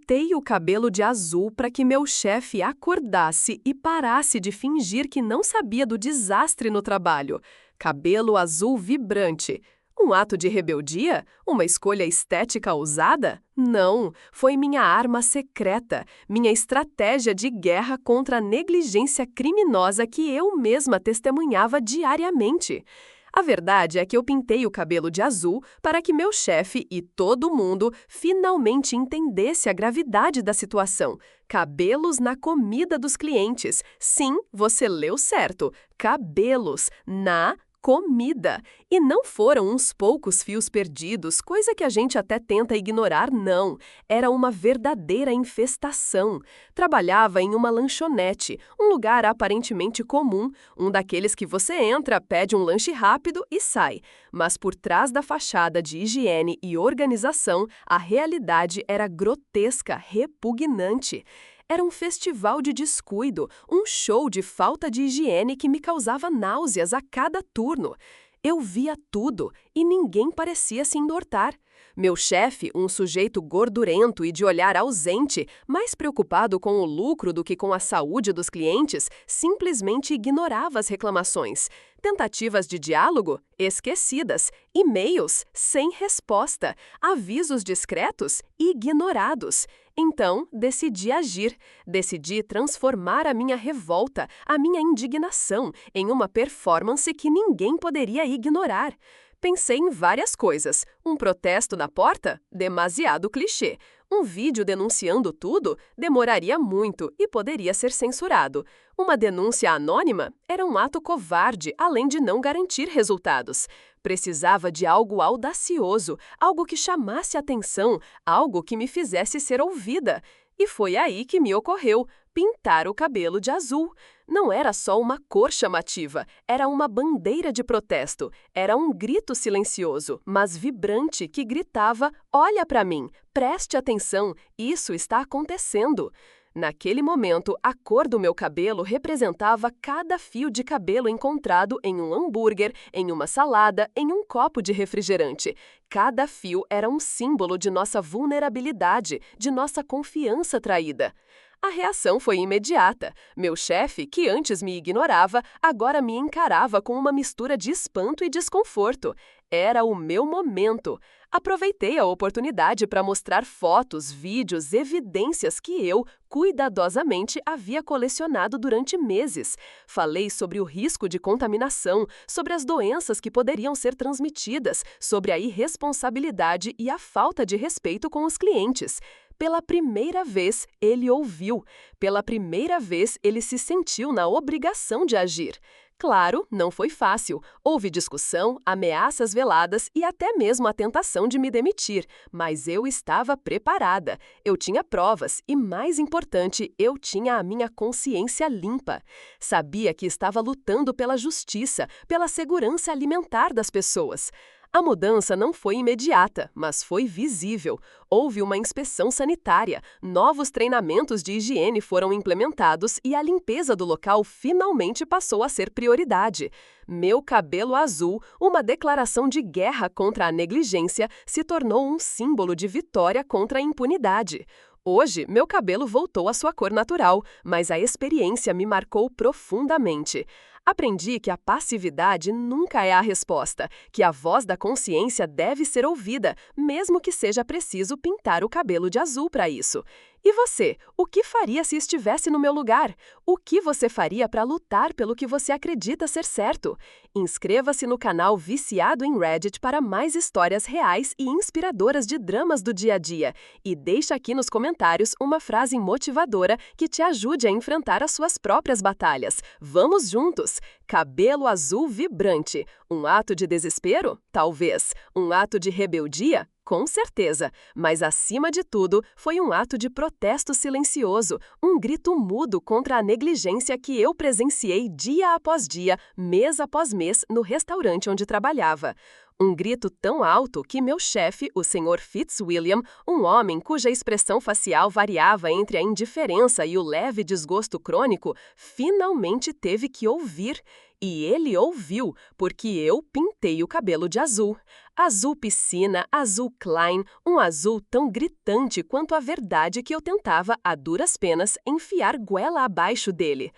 pintei o cabelo de azul para que meu chefe acordasse e parasse de fingir que não sabia do desastre no trabalho. Cabelo azul vibrante. Um ato de rebeldia? Uma escolha estética ousada? Não, foi minha arma secreta, minha estratégia de guerra contra a negligência criminosa que eu mesma testemunhava diariamente. A verdade é que eu pintei o cabelo de azul para que meu chefe e todo mundo finalmente entendesse a gravidade da situação. Cabelos na comida dos clientes. Sim, você leu certo. Cabelos na comida. E não foram uns poucos fios perdidos, coisa que a gente até tenta ignorar, não. Era uma verdadeira infestação. Trabalhava em uma lanchonete, um lugar aparentemente comum, um daqueles que você entra, pede um lanche rápido e sai. Mas por trás da fachada de higiene e organização, a realidade era grotesca, repugnante. Era um festival de descuido, um show de falta de higiene que me causava náuseas a cada turno. Eu via tudo e ninguém parecia se importar. Meu chefe, um sujeito gordurento e de olhar ausente, mais preocupado com o lucro do que com a saúde dos clientes, simplesmente ignorava as reclamações. Tentativas de diálogo? Esquecidas. E-mails? Sem resposta. Avisos discretos? Ignorados. Então, decidi agir. Decidi transformar a minha revolta, a minha indignação, em uma performance que ninguém poderia ignorar. Pensei em várias coisas. Um protesto na porta? Demasiado clichê. Um vídeo denunciando tudo? Demoraria muito e poderia ser censurado. Uma denúncia anônima? Era um ato covarde, além de não garantir resultados. Precisava de algo audacioso, algo que chamasse atenção, algo que me fizesse ser ouvida. E foi aí que me ocorreu pintar o cabelo de azul. Não era só uma cor chamativa, era uma bandeira de protesto. Era um grito silencioso, mas vibrante, que gritava: "Olha para mim, preste atenção, isso está acontecendo." Naquele momento, a cor do meu cabelo representava cada fio de cabelo encontrado em um hambúrguer, em uma salada, em um copo de refrigerante. Cada fio era um símbolo de nossa vulnerabilidade, de nossa confiança traída. A reação foi imediata. Meu chefe, que antes me ignorava, agora me encarava com uma mistura de espanto e desconforto. Era o meu momento. Aproveitei a oportunidade para mostrar fotos, vídeos, evidências que eu, cuidadosamente, havia colecionado durante meses. Falei sobre o risco de contaminação, sobre as doenças que poderiam ser transmitidas, sobre a irresponsabilidade e a falta de respeito com os clientes. Pela primeira vez, ele ouviu. Pela primeira vez, ele se sentiu na obrigação de agir. Claro, não foi fácil. Houve discussão, ameaças veladas e até mesmo a tentação de me demitir. Mas eu estava preparada. Eu tinha provas e, mais importante, eu tinha a minha consciência limpa. Sabia que estava lutando pela justiça, pela segurança alimentar das pessoas. A mudança não foi imediata, mas foi visível. Houve uma inspeção sanitária, novos treinamentos de higiene foram implementados e a limpeza do local finalmente passou a ser prioridade. Meu cabelo azul, uma declaração de guerra contra a negligência, se tornou um símbolo de vitória contra a impunidade. Hoje, meu cabelo voltou à sua cor natural, mas a experiência me marcou profundamente. Aprendi que a passividade nunca é a resposta, que a voz da consciência deve ser ouvida, mesmo que seja preciso pintar o cabelo de azul para isso. E você, o que faria se estivesse no meu lugar? O que você faria para lutar pelo que você acredita ser certo? Inscreva-se no canal Viciado em Reddit para mais histórias reais e inspiradoras de dramas do dia a dia. E deixa aqui nos comentários uma frase motivadora que te ajude a enfrentar as suas próprias batalhas. Vamos juntos! Cabelo azul vibrante. Um ato de desespero? Talvez. Um ato de rebeldia? Com certeza, mas acima de tudo, foi um ato de protesto silencioso, um grito mudo contra a negligência que eu presenciei dia após dia, mês após mês, no restaurante onde trabalhava. Um grito tão alto que meu chefe, o Sr. Fitzwilliam, um homem cuja expressão facial variava entre a indiferença e o leve desgosto crônico, finalmente teve que ouvir. E ele ouviu, porque eu pintei o cabelo de azul. Azul piscina, azul Klein, um azul tão gritante quanto a verdade que eu tentava, a duras penas, enfiar goela abaixo dele.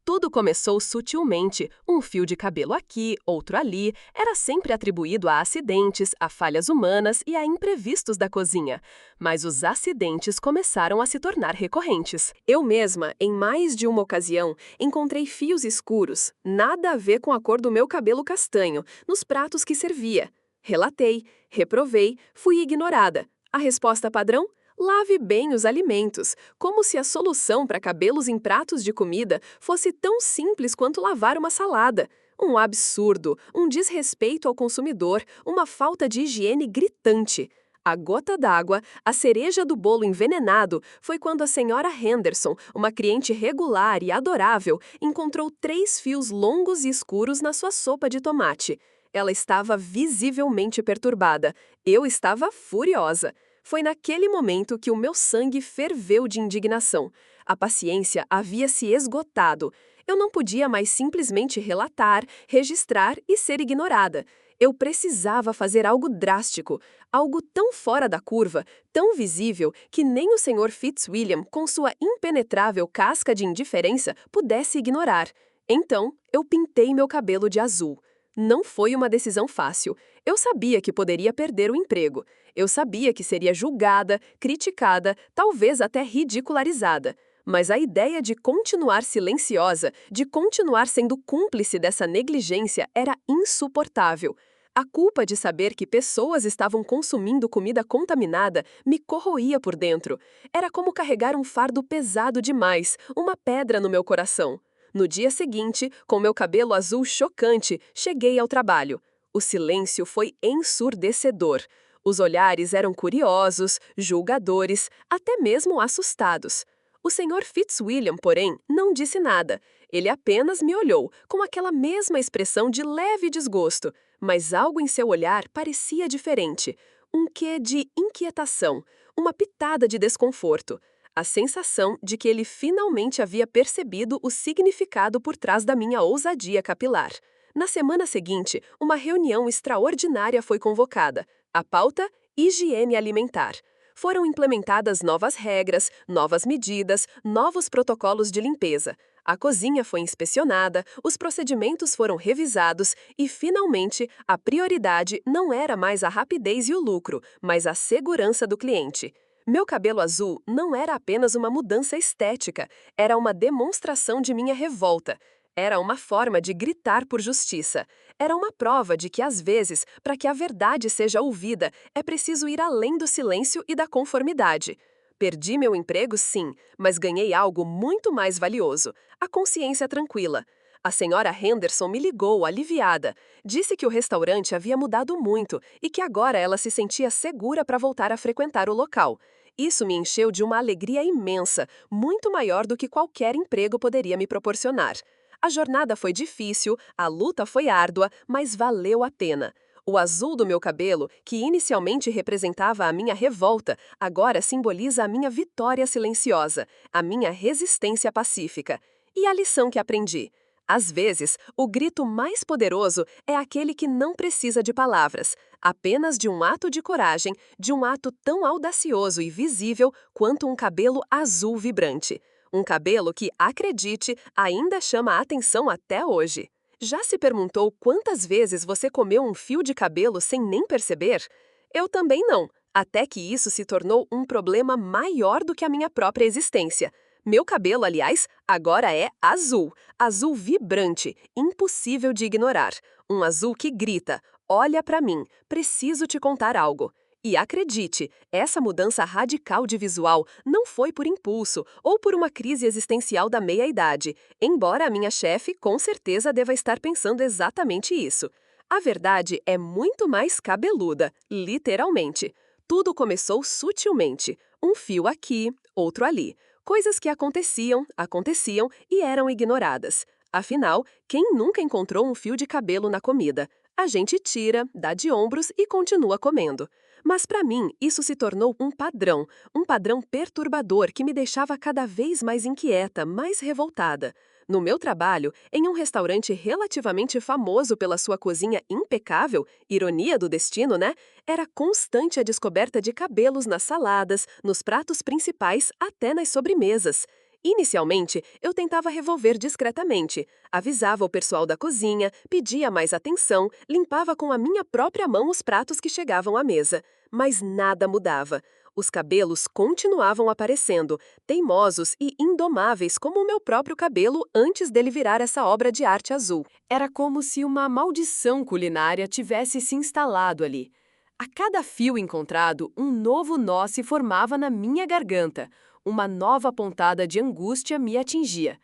Tudo começou sutilmente, um fio de cabelo aqui, outro ali, era sempre atribuído a acidentes, a falhas humanas e a imprevistos da cozinha. Mas os acidentes começaram a se tornar recorrentes. Eu mesma, em mais de uma ocasião, encontrei fios escuros, nada a ver com a cor do meu cabelo castanho, nos pratos que servia. Relatei, reprovei, fui ignorada. A resposta padrão? Lave bem os alimentos, como se a solução para cabelos em pratos de comida fosse tão simples quanto lavar uma salada. Um absurdo, um desrespeito ao consumidor, uma falta de higiene gritante. A gota d'água, a cereja do bolo envenenado, foi quando a senhora Henderson, uma cliente regular e adorável, encontrou 3 fios longos e escuros na sua sopa de tomate. Ela estava visivelmente perturbada. Eu estava furiosa. Foi naquele momento que o meu sangue ferveu de indignação. A paciência havia se esgotado. Eu não podia mais simplesmente relatar, registrar e ser ignorada. Eu precisava fazer algo drástico, algo tão fora da curva, tão visível, que nem o Sr. Fitzwilliam, com sua impenetrável casca de indiferença, pudesse ignorar. Então, eu pintei meu cabelo de azul. Não foi uma decisão fácil. Eu sabia que poderia perder o emprego. Eu sabia que seria julgada, criticada, talvez até ridicularizada. Mas a ideia de continuar silenciosa, de continuar sendo cúmplice dessa negligência, era insuportável. A culpa de saber que pessoas estavam consumindo comida contaminada me corroía por dentro. Era como carregar um fardo pesado demais, uma pedra no meu coração. No dia seguinte, com meu cabelo azul chocante, cheguei ao trabalho. O silêncio foi ensurdecedor. Os olhares eram curiosos, julgadores, até mesmo assustados. O Sr. Fitzwilliam, porém, não disse nada. Ele apenas me olhou, com aquela mesma expressão de leve desgosto, mas algo em seu olhar parecia diferente. Um quê de inquietação, uma pitada de desconforto. A sensação de que ele finalmente havia percebido o significado por trás da minha ousadia capilar. Na semana seguinte, uma reunião extraordinária foi convocada. A pauta: higiene alimentar. Foram implementadas novas regras, novas medidas, novos protocolos de limpeza. A cozinha foi inspecionada, os procedimentos foram revisados e, finalmente, a prioridade não era mais a rapidez e o lucro, mas a segurança do cliente. Meu cabelo azul não era apenas uma mudança estética, era uma demonstração de minha revolta. Era uma forma de gritar por justiça. Era uma prova de que, às vezes, para que a verdade seja ouvida, é preciso ir além do silêncio e da conformidade. Perdi meu emprego, sim, mas ganhei algo muito mais valioso: a consciência tranquila. A senhora Henderson me ligou, aliviada. Disse que o restaurante havia mudado muito e que agora ela se sentia segura para voltar a frequentar o local. Isso me encheu de uma alegria imensa, muito maior do que qualquer emprego poderia me proporcionar. A jornada foi difícil, a luta foi árdua, mas valeu a pena. O azul do meu cabelo, que inicialmente representava a minha revolta, agora simboliza a minha vitória silenciosa, a minha resistência pacífica. E a lição que aprendi? Às vezes, o grito mais poderoso é aquele que não precisa de palavras, apenas de um ato de coragem, de um ato tão audacioso e visível quanto um cabelo azul vibrante. Um cabelo que, acredite, ainda chama a atenção até hoje. Já se perguntou quantas vezes você comeu um fio de cabelo sem nem perceber? Eu também não, até que isso se tornou um problema maior do que a minha própria existência. Meu cabelo, aliás, agora é azul, azul vibrante, impossível de ignorar. Um azul que grita: olha pra mim, preciso te contar algo. E acredite, essa mudança radical de visual não foi por impulso ou por uma crise existencial da meia-idade, embora a minha chefe com certeza deva estar pensando exatamente isso. A verdade é muito mais cabeluda, literalmente. Tudo começou sutilmente, um fio aqui, outro ali. Coisas que aconteciam e eram ignoradas. Afinal, quem nunca encontrou um fio de cabelo na comida? A gente tira, dá de ombros e continua comendo. Mas para mim, isso se tornou um padrão perturbador que me deixava cada vez mais inquieta, mais revoltada. No meu trabalho, em um restaurante relativamente famoso pela sua cozinha impecável, ironia do destino, né? Era constante a descoberta de cabelos nas saladas, nos pratos principais, até nas sobremesas. Inicialmente, eu tentava revolver discretamente. Avisava o pessoal da cozinha, pedia mais atenção, limpava com a minha própria mão os pratos que chegavam à mesa. Mas nada mudava. Os cabelos continuavam aparecendo, teimosos e indomáveis como o meu próprio cabelo antes dele virar essa obra de arte azul. Era como se uma maldição culinária tivesse se instalado ali. A cada fio encontrado, um novo nó se formava na minha garganta. Uma nova pontada de angústia me atingia.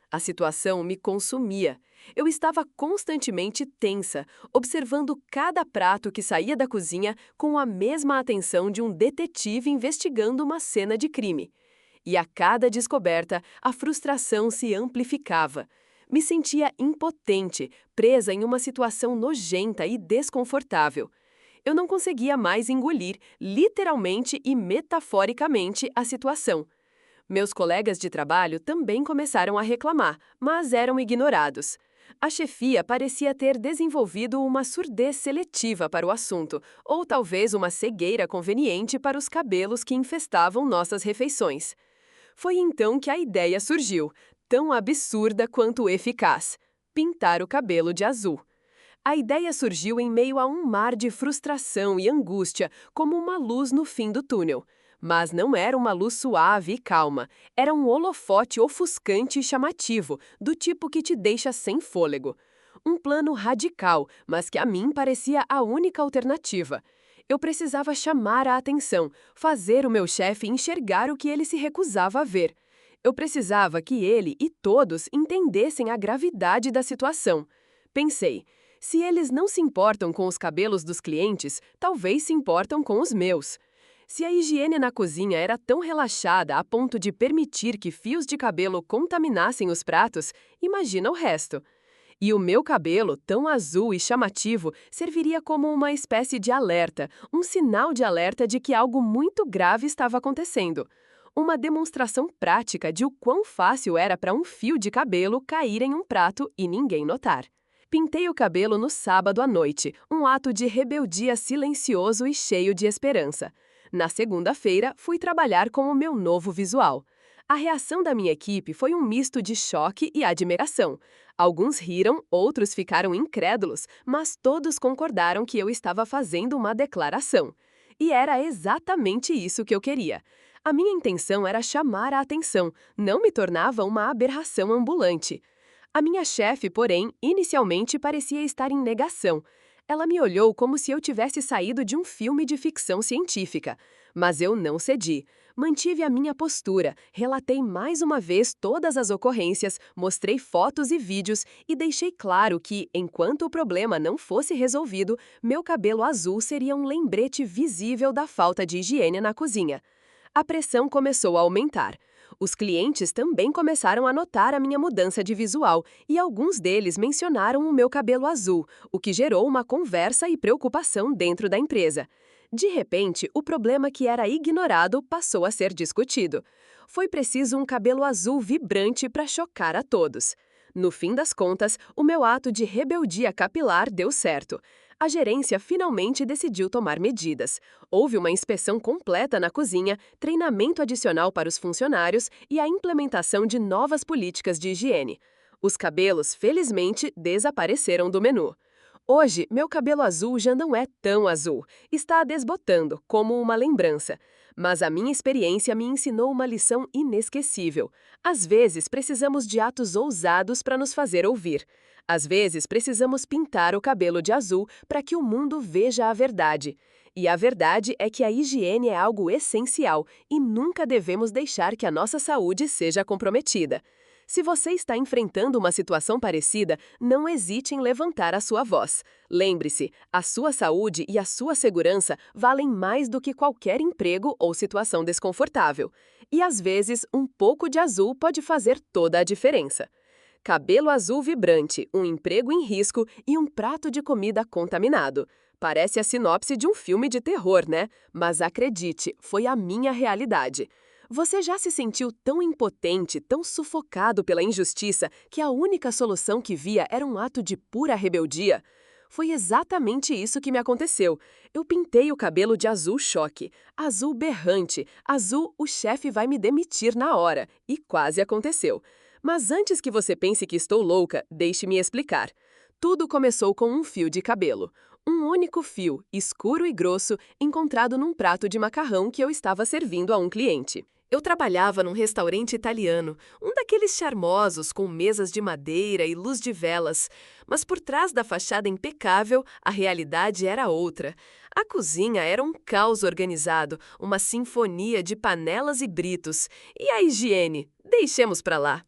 A situação me consumia. Eu estava constantemente tensa, observando cada prato que saía da cozinha com a mesma atenção de um detetive investigando uma cena de crime. E a cada descoberta, a frustração se amplificava. Me sentia impotente, presa em uma situação nojenta e desconfortável. Eu não conseguia mais engolir, literalmente e metaforicamente, a situação. Meus colegas de trabalho também começaram a reclamar, mas eram ignorados. A chefia parecia ter desenvolvido uma surdez seletiva para o assunto, ou talvez uma cegueira conveniente para os cabelos que infestavam nossas refeições. Foi então que a ideia surgiu, tão absurda quanto eficaz: pintar o cabelo de azul. A ideia surgiu em meio a um mar de frustração e angústia, como uma luz no fim do túnel. Mas não era uma luz suave e calma, era um holofote ofuscante e chamativo, do tipo que te deixa sem fôlego. Um plano radical, mas que a mim parecia a única alternativa. Eu precisava chamar a atenção, fazer o meu chefe enxergar o que ele se recusava a ver. Eu precisava que ele e todos entendessem a gravidade da situação. Pensei, se eles não se importam com os cabelos dos clientes, talvez se importam com os meus. Se a higiene na cozinha era tão relaxada a ponto de permitir que fios de cabelo contaminassem os pratos, imagina o resto. E o meu cabelo, tão azul e chamativo, serviria como uma espécie de alerta, um sinal de alerta de que algo muito grave estava acontecendo. Uma demonstração prática de o quão fácil era para um fio de cabelo cair em um prato e ninguém notar. Pintei o cabelo no sábado à noite, um ato de rebeldia silencioso e cheio de esperança. Na segunda-feira, fui trabalhar com o meu novo visual. A reação da minha equipe foi um misto de choque e admiração. Alguns riram, outros ficaram incrédulos, mas todos concordaram que eu estava fazendo uma declaração. E era exatamente isso que eu queria. A minha intenção era chamar a atenção, não me tornava uma aberração ambulante. A minha chefe, porém, inicialmente parecia estar em negação. Ela me olhou como se eu tivesse saído de um filme de ficção científica. Mas eu não cedi. Mantive a minha postura, relatei mais uma vez todas as ocorrências, mostrei fotos e vídeos e deixei claro que, enquanto o problema não fosse resolvido, meu cabelo azul seria um lembrete visível da falta de higiene na cozinha. A pressão começou a aumentar. Os clientes também começaram a notar a minha mudança de visual e alguns deles mencionaram o meu cabelo azul, o que gerou uma conversa e preocupação dentro da empresa. De repente, o problema que era ignorado passou a ser discutido. Foi preciso um cabelo azul vibrante para chocar a todos. No fim das contas, o meu ato de rebeldia capilar deu certo. A gerência finalmente decidiu tomar medidas. Houve uma inspeção completa na cozinha, treinamento adicional para os funcionários e a implementação de novas políticas de higiene. Os cabelos, felizmente, desapareceram do menu. Hoje, meu cabelo azul já não é tão azul. Está desbotando, como uma lembrança. Mas a minha experiência me ensinou uma lição inesquecível. Às vezes, precisamos de atos ousados para nos fazer ouvir. Às vezes, precisamos pintar o cabelo de azul para que o mundo veja a verdade. E a verdade é que a higiene é algo essencial e nunca devemos deixar que a nossa saúde seja comprometida. Se você está enfrentando uma situação parecida, não hesite em levantar a sua voz. Lembre-se, a sua saúde e a sua segurança valem mais do que qualquer emprego ou situação desconfortável. E às vezes, um pouco de azul pode fazer toda a diferença. Cabelo azul vibrante, um emprego em risco e um prato de comida contaminado. Parece a sinopse de um filme de terror, né? Mas acredite, foi a minha realidade. Você já se sentiu tão impotente, tão sufocado pela injustiça, que a única solução que via era um ato de pura rebeldia? Foi exatamente isso que me aconteceu. Eu pintei o cabelo de azul choque, azul berrante, azul o chefe vai me demitir na hora. E quase aconteceu. Mas antes que você pense que estou louca, deixe-me explicar. Tudo começou com um fio de cabelo. Um único fio, escuro e grosso, encontrado num prato de macarrão que eu estava servindo a um cliente. Eu trabalhava num restaurante italiano, um daqueles charmosos com mesas de madeira e luz de velas. Mas por trás da fachada impecável, a realidade era outra. A cozinha era um caos organizado, uma sinfonia de panelas e britos. E a higiene? Deixemos pra lá.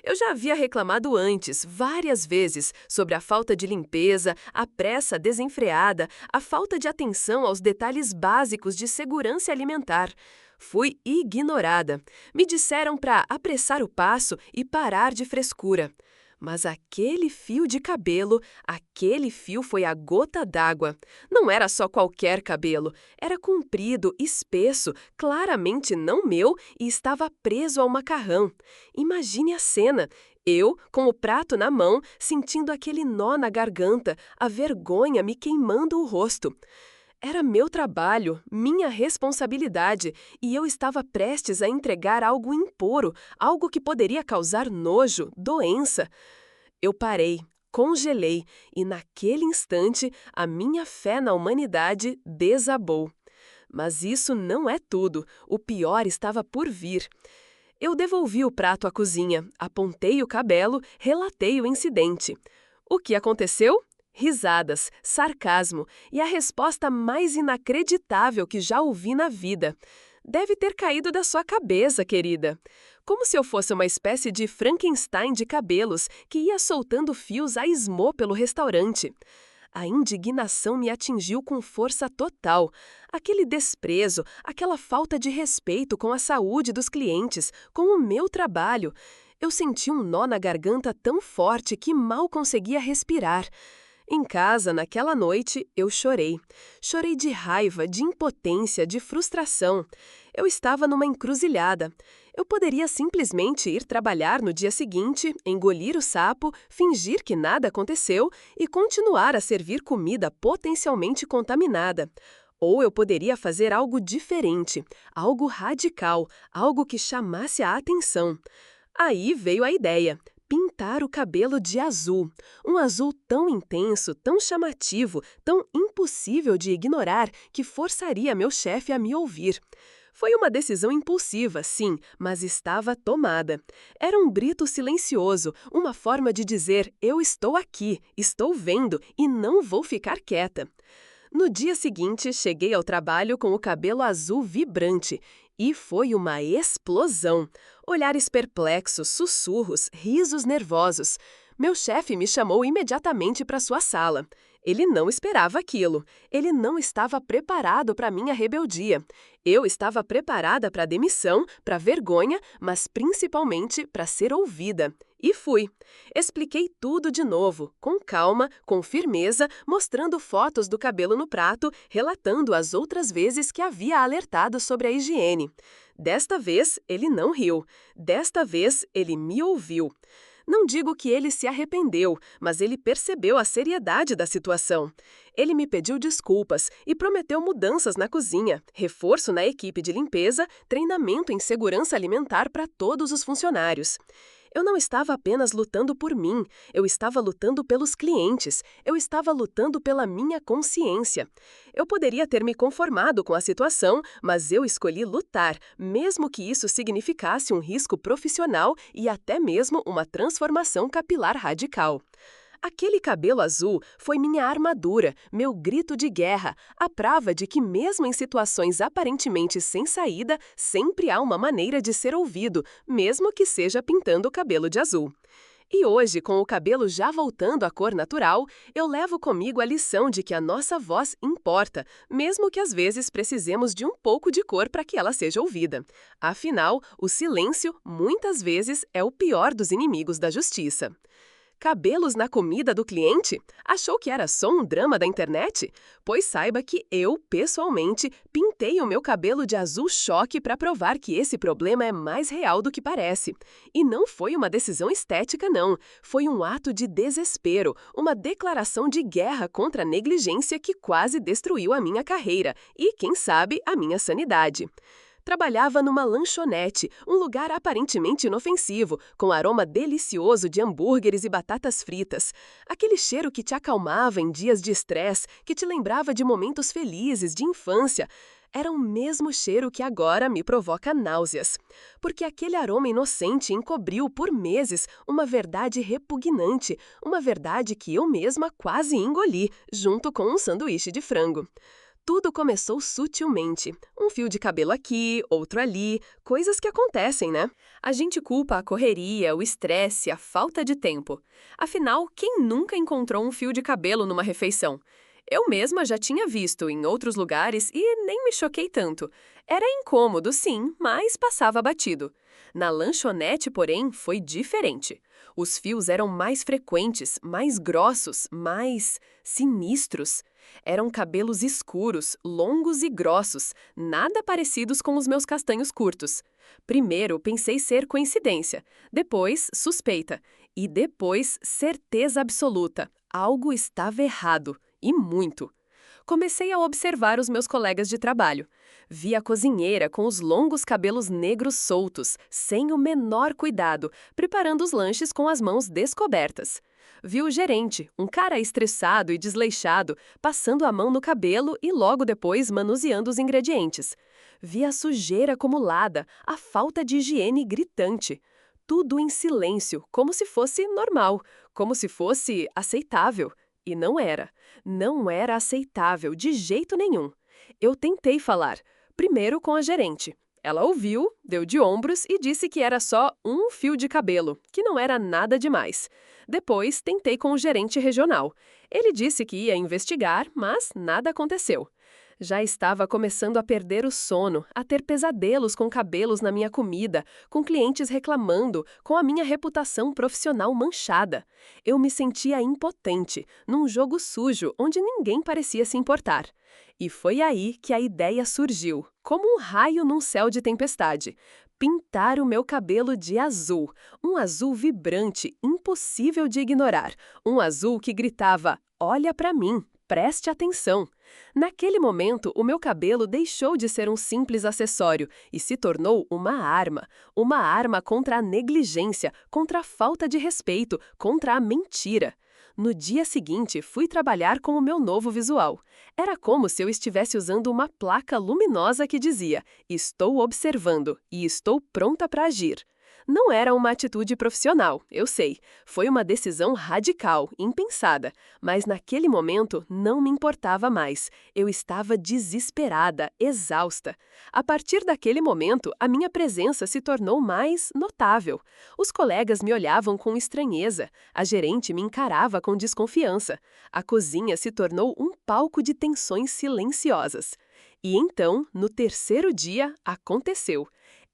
Eu já havia reclamado antes, várias vezes, sobre a falta de limpeza, a pressa desenfreada, a falta de atenção aos detalhes básicos de segurança alimentar. Fui ignorada. Me disseram para apressar o passo e parar de frescura. Mas aquele fio de cabelo, aquele fio foi a gota d'água. Não era só qualquer cabelo, era comprido, espesso, claramente não meu e estava preso ao macarrão. Imagine a cena. Eu, com o prato na mão, sentindo aquele nó na garganta, a vergonha me queimando o rosto. Era meu trabalho, minha responsabilidade, e eu estava prestes a entregar algo impuro, algo que poderia causar nojo, doença. Eu parei, congelei, e naquele instante a minha fé na humanidade desabou. Mas isso não é tudo, o pior estava por vir. Eu devolvi o prato à cozinha, apontei o cabelo, relatei o incidente. O que aconteceu? Risadas, sarcasmo e a resposta mais inacreditável que já ouvi na vida. Deve ter caído da sua cabeça, querida. Como se eu fosse uma espécie de Frankenstein de cabelos que ia soltando fios a esmo pelo restaurante. A indignação me atingiu com força total. Aquele desprezo, aquela falta de respeito com a saúde dos clientes, com o meu trabalho. Eu senti um nó na garganta tão forte que mal conseguia respirar. Em casa, naquela noite, eu chorei. Chorei de raiva, de impotência, de frustração. Eu estava numa encruzilhada. Eu poderia simplesmente ir trabalhar no dia seguinte, engolir o sapo, fingir que nada aconteceu e continuar a servir comida potencialmente contaminada. Ou eu poderia fazer algo diferente, algo radical, algo que chamasse a atenção. Aí veio a ideia. Pintar o cabelo de azul. Um azul tão intenso, tão chamativo, tão impossível de ignorar que forçaria meu chefe a me ouvir. Foi uma decisão impulsiva, sim, mas estava tomada. Era um grito silencioso, uma forma de dizer: eu estou aqui, estou vendo e não vou ficar quieta. No dia seguinte, cheguei ao trabalho com o cabelo azul vibrante. E foi uma explosão. Olhares perplexos, sussurros, risos nervosos. Meu chefe me chamou imediatamente para sua sala. Ele não esperava aquilo. Ele não estava preparado para minha rebeldia. Eu estava preparada para a demissão, para a vergonha, mas principalmente para ser ouvida. E fui. Expliquei tudo de novo, com calma, com firmeza, mostrando fotos do cabelo no prato, relatando as outras vezes que havia alertado sobre a higiene. Desta vez, ele não riu. Desta vez, ele me ouviu. Não digo que ele se arrependeu, mas ele percebeu a seriedade da situação. Ele me pediu desculpas e prometeu mudanças na cozinha, reforço na equipe de limpeza, treinamento em segurança alimentar para todos os funcionários. Eu não estava apenas lutando por mim, eu estava lutando pelos clientes, eu estava lutando pela minha consciência. Eu poderia ter me conformado com a situação, mas eu escolhi lutar, mesmo que isso significasse um risco profissional e até mesmo uma transformação capilar radical. Aquele cabelo azul foi minha armadura, meu grito de guerra, a prova de que mesmo em situações aparentemente sem saída, sempre há uma maneira de ser ouvido, mesmo que seja pintando o cabelo de azul. E hoje, com o cabelo já voltando à cor natural, eu levo comigo a lição de que a nossa voz importa, mesmo que às vezes precisemos de um pouco de cor para que ela seja ouvida. Afinal, o silêncio, muitas vezes, é o pior dos inimigos da justiça. Cabelos na comida do cliente? Achou que era só um drama da internet? Pois saiba que eu, pessoalmente, pintei o meu cabelo de azul choque para provar que esse problema é mais real do que parece. E não foi uma decisão estética, não. Foi um ato de desespero, uma declaração de guerra contra a negligência que quase destruiu a minha carreira e, quem sabe, a minha sanidade. Trabalhava numa lanchonete, um lugar aparentemente inofensivo, com aroma delicioso de hambúrgueres e batatas fritas. Aquele cheiro que te acalmava em dias de estresse, que te lembrava de momentos felizes, de infância. Era o mesmo cheiro que agora me provoca náuseas. Porque aquele aroma inocente encobriu por meses uma verdade repugnante, uma verdade que eu mesma quase engoli, junto com um sanduíche de frango. Tudo começou sutilmente. Um fio de cabelo aqui, outro ali, coisas que acontecem, né? A gente culpa a correria, o estresse, a falta de tempo. Afinal, quem nunca encontrou um fio de cabelo numa refeição? Eu mesma já tinha visto em outros lugares e nem me choquei tanto. Era incômodo, sim, mas passava batido. Na lanchonete, porém, foi diferente. Os fios eram mais frequentes, mais grossos, mais sinistros. Eram cabelos escuros, longos e grossos, nada parecidos com os meus castanhos curtos. Primeiro, pensei ser coincidência, depois, suspeita, e depois, certeza absoluta. Algo estava errado, e muito. Comecei a observar os meus colegas de trabalho. Vi a cozinheira com os longos cabelos negros soltos, sem o menor cuidado, preparando os lanches com as mãos descobertas. Vi o gerente, um cara estressado e desleixado, passando a mão no cabelo e logo depois manuseando os ingredientes. Vi a sujeira acumulada, a falta de higiene gritante. Tudo em silêncio, como se fosse normal, como se fosse aceitável. E não era. Não era aceitável, de jeito nenhum. Eu tentei falar, primeiro com a gerente. Ela ouviu, deu de ombros e disse que era só um fio de cabelo, que não era nada demais. Depois, tentei com o gerente regional. Ele disse que ia investigar, mas nada aconteceu. Já estava começando a perder o sono, a ter pesadelos com cabelos na minha comida, com clientes reclamando, com a minha reputação profissional manchada. Eu me sentia impotente, num jogo sujo onde ninguém parecia se importar. E foi aí que a ideia surgiu, como um raio num céu de tempestade. Pintar o meu cabelo de azul, um azul vibrante, impossível de ignorar, um azul que gritava: "Olha pra mim! Preste atenção!" Naquele momento, o meu cabelo deixou de ser um simples acessório e se tornou uma arma contra a negligência, contra a falta de respeito, contra a mentira. No dia seguinte, fui trabalhar com o meu novo visual. Era como se eu estivesse usando uma placa luminosa que dizia: "Estou observando e estou pronta para agir." Não era uma atitude profissional, eu sei. Foi uma decisão radical, impensada. Mas naquele momento não me importava mais. Eu estava desesperada, exausta. A partir daquele momento, a minha presença se tornou mais notável. Os colegas me olhavam com estranheza. A gerente me encarava com desconfiança. A cozinha se tornou um palco de tensões silenciosas. E então, no terceiro dia, aconteceu.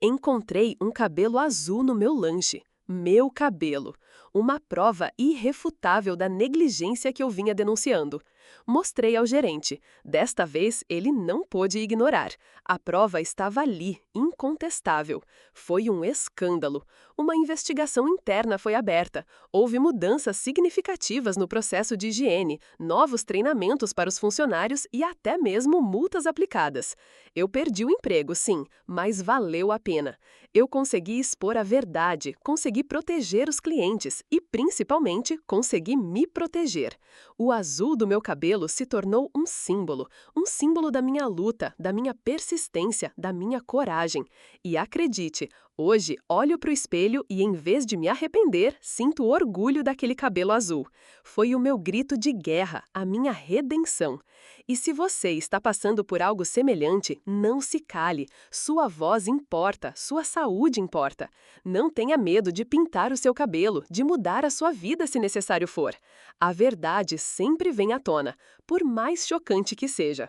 Encontrei um cabelo azul no meu lanche. Meu cabelo. Uma prova irrefutável da negligência que eu vinha denunciando. Mostrei ao gerente. Desta vez, ele não pôde ignorar. A prova estava ali, incontestável. Foi um escândalo. Uma investigação interna foi aberta. Houve mudanças significativas no processo de higiene, novos treinamentos para os funcionários e até mesmo multas aplicadas. Eu perdi o emprego, sim, mas valeu a pena. Eu consegui expor a verdade, consegui proteger os clientes e, principalmente, consegui me proteger. O azul do meu cabelo se tornou um símbolo da minha luta, da minha persistência, da minha coragem. E acredite, Hoje, olho para o espelho e, em vez de me arrepender, sinto orgulho daquele cabelo azul. Foi o meu grito de guerra, a minha redenção. E se você está passando por algo semelhante, não se cale. Sua voz importa, sua saúde importa. Não tenha medo de pintar o seu cabelo, de mudar a sua vida se necessário for. A verdade sempre vem à tona, por mais chocante que seja.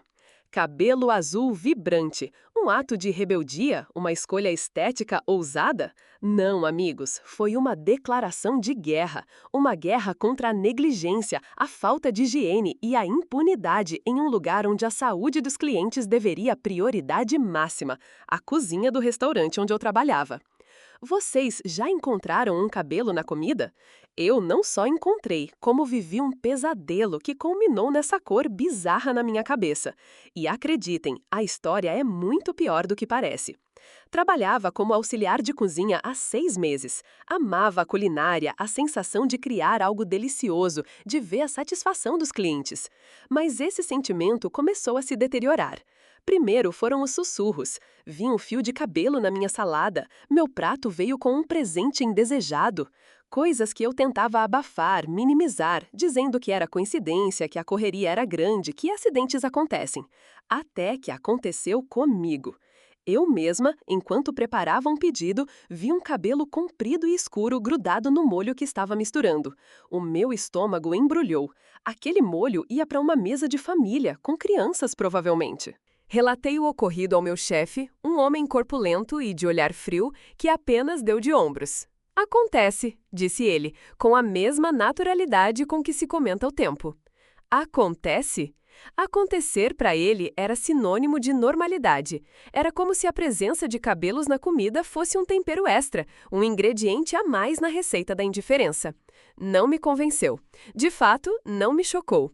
Cabelo azul vibrante. Um ato de rebeldia? Uma escolha estética ousada? Não, amigos, foi uma declaração de guerra. Uma guerra contra a negligência, a falta de higiene e a impunidade em um lugar onde a saúde dos clientes deveria prioridade máxima, a cozinha do restaurante onde eu trabalhava. Vocês já encontraram um cabelo na comida? Eu não só encontrei, como vivi um pesadelo que culminou nessa cor bizarra na minha cabeça. E acreditem, a história é muito pior do que parece. Trabalhava como auxiliar de cozinha há 6 meses. Amava a culinária, a sensação de criar algo delicioso, de ver a satisfação dos clientes. Mas esse sentimento começou a se deteriorar. Primeiro foram os sussurros. Vi um fio de cabelo na minha salada. Meu prato veio com um presente indesejado. Coisas que eu tentava abafar, minimizar, dizendo que era coincidência, que a correria era grande, que acidentes acontecem. Até que aconteceu comigo. Eu mesma, enquanto preparava um pedido, vi um cabelo comprido e escuro grudado no molho que estava misturando. O meu estômago embrulhou. Aquele molho ia para uma mesa de família, com crianças provavelmente. Relatei o ocorrido ao meu chefe, um homem corpulento e de olhar frio, que apenas deu de ombros. Acontece, disse ele, com a mesma naturalidade com que se comenta o tempo. Acontece? Acontecer para ele era sinônimo de normalidade. Era como se a presença de cabelos na comida fosse um tempero extra, um ingrediente a mais na receita da indiferença. Não me convenceu. De fato, não me chocou.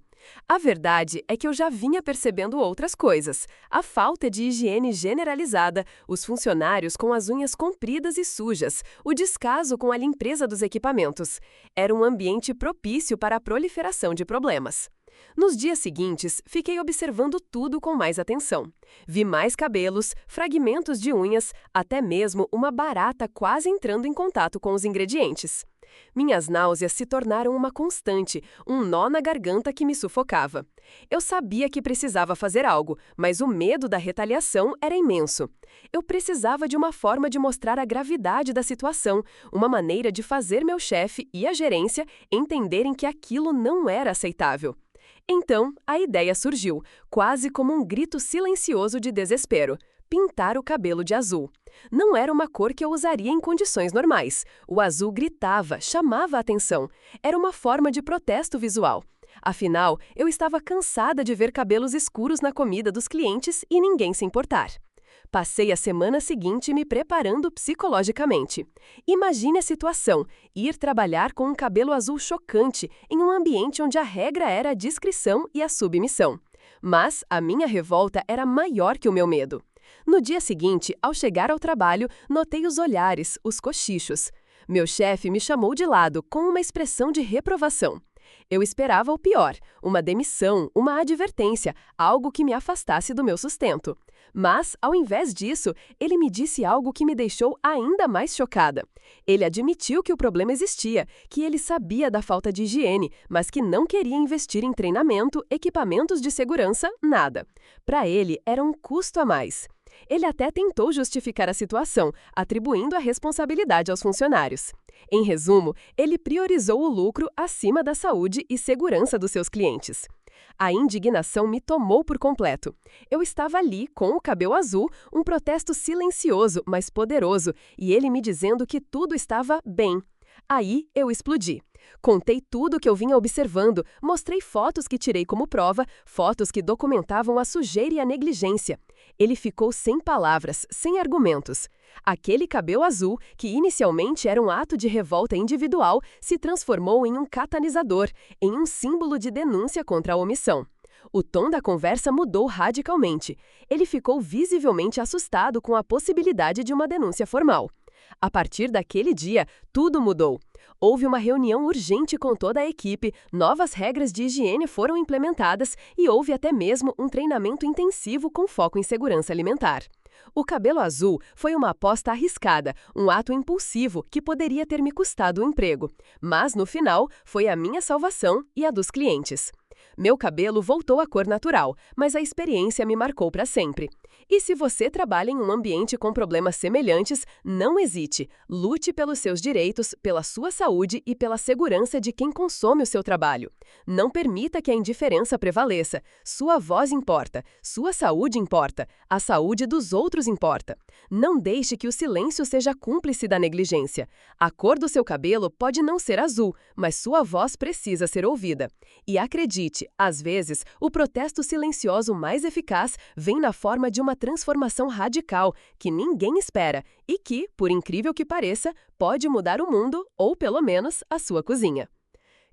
A verdade é que eu já vinha percebendo outras coisas. A falta de higiene generalizada, os funcionários com as unhas compridas e sujas, o descaso com a limpeza dos equipamentos. Era um ambiente propício para a proliferação de problemas. Nos dias seguintes, fiquei observando tudo com mais atenção. Vi mais cabelos, fragmentos de unhas, até mesmo uma barata quase entrando em contato com os ingredientes. Minhas náuseas se tornaram uma constante, um nó na garganta que me sufocava. Eu sabia que precisava fazer algo, mas o medo da retaliação era imenso. Eu precisava de uma forma de mostrar a gravidade da situação, uma maneira de fazer meu chefe e a gerência entenderem que aquilo não era aceitável. Então, a ideia surgiu, quase como um grito silencioso de desespero: pintar o cabelo de azul. Não era uma cor que eu usaria em condições normais. O azul gritava, chamava a atenção. Era uma forma de protesto visual. Afinal, eu estava cansada de ver cabelos escuros na comida dos clientes e ninguém se importar. Passei a semana seguinte me preparando psicologicamente. Imagine a situação: ir trabalhar com um cabelo azul chocante em um ambiente onde a regra era a discrição e a submissão. Mas a minha revolta era maior que o meu medo. No dia seguinte, ao chegar ao trabalho, notei os olhares, os cochichos. Meu chefe me chamou de lado com uma expressão de reprovação. Eu esperava o pior, uma demissão, uma advertência, algo que me afastasse do meu sustento. Mas, ao invés disso, ele me disse algo que me deixou ainda mais chocada. Ele admitiu que o problema existia, que ele sabia da falta de higiene, mas que não queria investir em treinamento, equipamentos de segurança, nada. Para ele, era um custo a mais. Ele até tentou justificar a situação, atribuindo a responsabilidade aos funcionários. Em resumo, ele priorizou o lucro acima da saúde e segurança dos seus clientes. A indignação me tomou por completo. Eu estava ali, com o cabelo azul, um protesto silencioso, mas poderoso, e ele me dizendo que tudo estava bem. Aí eu explodi. Contei tudo o que eu vinha observando, mostrei fotos que tirei como prova, fotos que documentavam a sujeira e a negligência. Ele ficou sem palavras, sem argumentos. Aquele cabelo azul, que inicialmente era um ato de revolta individual, se transformou em um catalisador, em um símbolo de denúncia contra a omissão. O tom da conversa mudou radicalmente. Ele ficou visivelmente assustado com a possibilidade de uma denúncia formal. A partir daquele dia, tudo mudou. Houve uma reunião urgente com toda a equipe, novas regras de higiene foram implementadas e houve até mesmo um treinamento intensivo com foco em segurança alimentar. O cabelo azul foi uma aposta arriscada, um ato impulsivo que poderia ter me custado o emprego. Mas, no final, foi a minha salvação e a dos clientes. Meu cabelo voltou à cor natural, mas a experiência me marcou para sempre. E se você trabalha em um ambiente com problemas semelhantes, não hesite. Lute pelos seus direitos, pela sua saúde e pela segurança de quem consome o seu trabalho. Não permita que a indiferença prevaleça. Sua voz importa, sua saúde importa, a saúde dos outros importa. Não deixe que o silêncio seja cúmplice da negligência. A cor do seu cabelo pode não ser azul, mas sua voz precisa ser ouvida. E acredite, às vezes, o protesto silencioso mais eficaz vem na forma de uma transformação radical que ninguém espera e que, por incrível que pareça, pode mudar o mundo ou, pelo menos, a sua cozinha.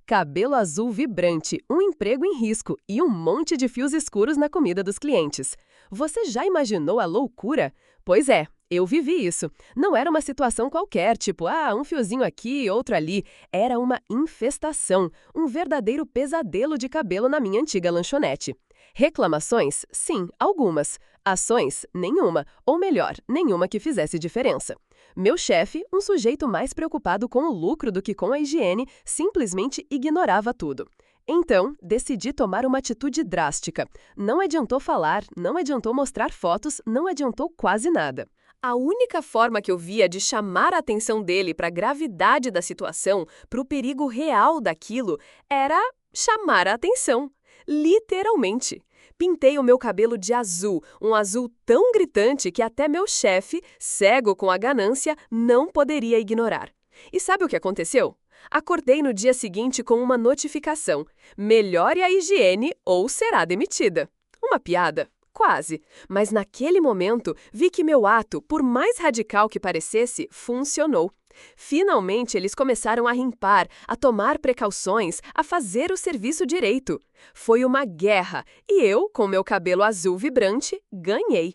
Cabelo azul vibrante, um emprego em risco e um monte de fios escuros na comida dos clientes. Você já imaginou a loucura? Pois é, eu vivi isso. Não era uma situação qualquer, tipo, um fiozinho aqui, outro ali. Era uma infestação, um verdadeiro pesadelo de cabelo na minha antiga lanchonete. Reclamações? Sim, algumas. Ações? Nenhuma. Ou melhor, nenhuma que fizesse diferença. Meu chefe, um sujeito mais preocupado com o lucro do que com a higiene, simplesmente ignorava tudo. Então, decidi tomar uma atitude drástica. Não adiantou falar, não adiantou mostrar fotos, não adiantou quase nada. A única forma que eu via de chamar a atenção dele para a gravidade da situação, para o perigo real daquilo, era chamar a atenção. Literalmente. Pintei o meu cabelo de azul, um azul tão gritante que até meu chefe, cego com a ganância, não poderia ignorar. E sabe o que aconteceu? Acordei no dia seguinte com uma notificação: melhore a higiene ou será demitida. Uma piada? Quase. Mas naquele momento, vi que meu ato, por mais radical que parecesse, funcionou. Finalmente, eles começaram a limpar, a tomar precauções, a fazer o serviço direito. Foi uma guerra e eu, com meu cabelo azul vibrante, ganhei.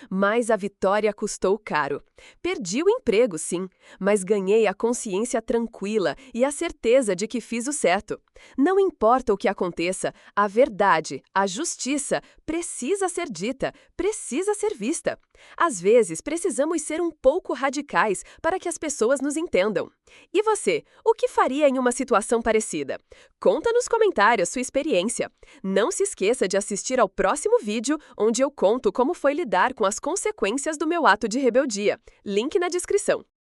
Mas a vitória custou caro. Perdi o emprego, sim, mas ganhei a consciência tranquila e a certeza de que fiz o certo. Não importa o que aconteça, a verdade, a justiça, precisa ser dita, precisa ser vista. Às vezes, precisamos ser um pouco radicais para que as pessoas nos entendam. E você, o que faria em uma situação parecida? Conta nos comentários sua experiência. Não se esqueça de assistir ao próximo vídeo, onde eu conto como foi lidar com as consequências do meu ato de rebeldia. Link na descrição.